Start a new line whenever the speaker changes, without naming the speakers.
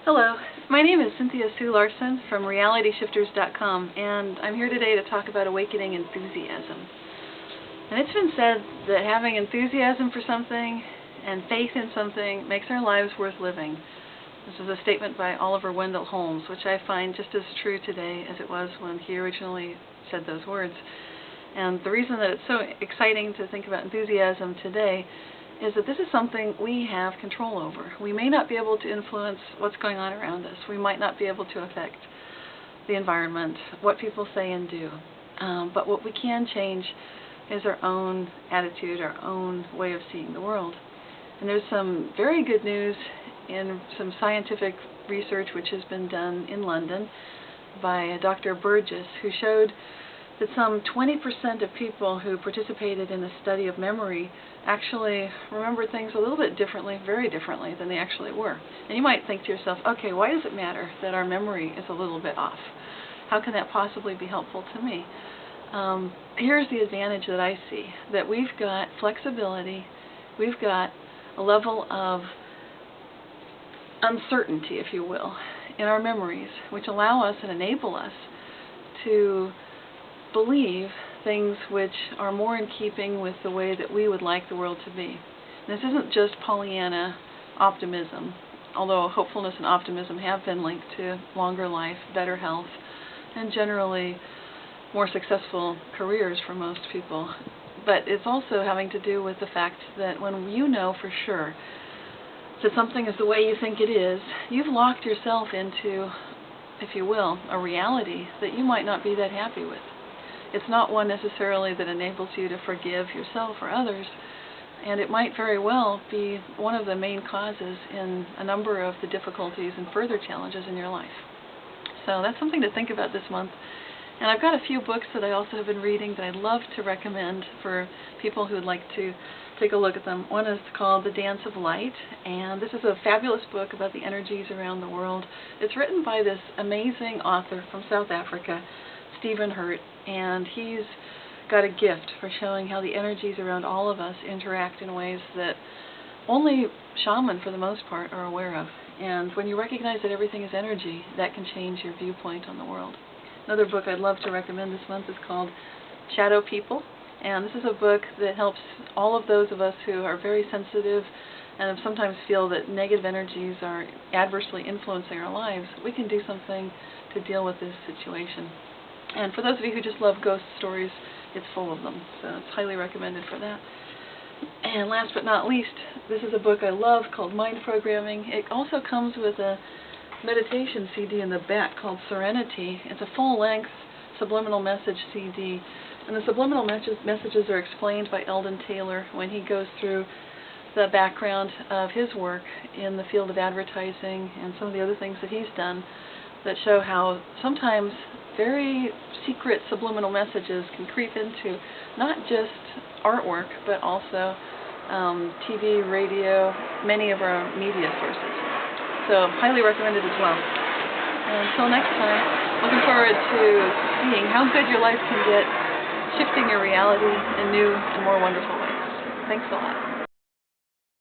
Hello, my name is Cynthia Sue Larson from RealityShifters.com, and I'm here today to talk about awakening enthusiasm. And it's been said that having enthusiasm for something and faith in something makes our lives worth living. This is a statement by Oliver Wendell Holmes, which I find just as true today as it was when he originally said those words. And the reason that it's so exciting to think about enthusiasm today is that this is something we have control over. We may not be able to influence what's going on around us. We might not be able to affect the environment, what people say and do. But what we can change is our own attitude, our own way of seeing the world. And there's some very good news in some scientific research which has been done in London by Dr. Burgess, who showed that some 20% of people who participated in the study of memory actually remember things a little bit differently, very differently than they actually were. And you might think to yourself, okay, why does it matter that our memory is a little bit off? How can that possibly be helpful to me? Here's the advantage that I see, that we've got flexibility, we've got a level of uncertainty, if you will, in our memories, which allow us and enable us to believe things which are more in keeping with the way that we would like the world to be. And this isn't just Pollyanna optimism, although hopefulness and optimism have been linked to longer life, better health, and generally more successful careers for most people. But it's also having to do with the fact that when you know for sure that something is the way you think it is, you've locked yourself into, if you will, a reality that you might not be that happy with. It's not one necessarily that enables you to forgive yourself or others, and it might very well be one of the main causes in a number of the difficulties and further challenges in your life. So that's something to think about this month. And I've got a few books that I also have been reading that I'd love to recommend for people who would like to take a look at them. One is called The Dance of Light, and this is a fabulous book about the energies around the world. It's written by this amazing author from South Africa, Stephen Hurt, and he's got a gift for showing how the energies around all of us interact in ways that only shaman, for the most part, are aware of. And when you recognize that everything is energy, that can change your viewpoint on the world. Another book I'd love to recommend this month is called Shadow People, and this is a book that helps all of those of us who are very sensitive and sometimes feel that negative energies are adversely influencing our lives. We can do something to deal with this situation. And for those of you who just love ghost stories, it's full of them, so it's highly recommended for that. And last but not least, this is a book I love called Mind Programming. It also comes with a meditation CD in the back called Serenity. It's a full-length subliminal message CD, and the subliminal messages are explained by Eldon Taylor when he goes through the background of his work in the field of advertising and some of the other things that he's done that show how sometimes very secret subliminal messages can creep into not just artwork, but also TV, radio, many of our media sources. So highly recommended as well. And until next time, looking forward to seeing how good your life can get, shifting your reality in new and more wonderful ways. Thanks a lot.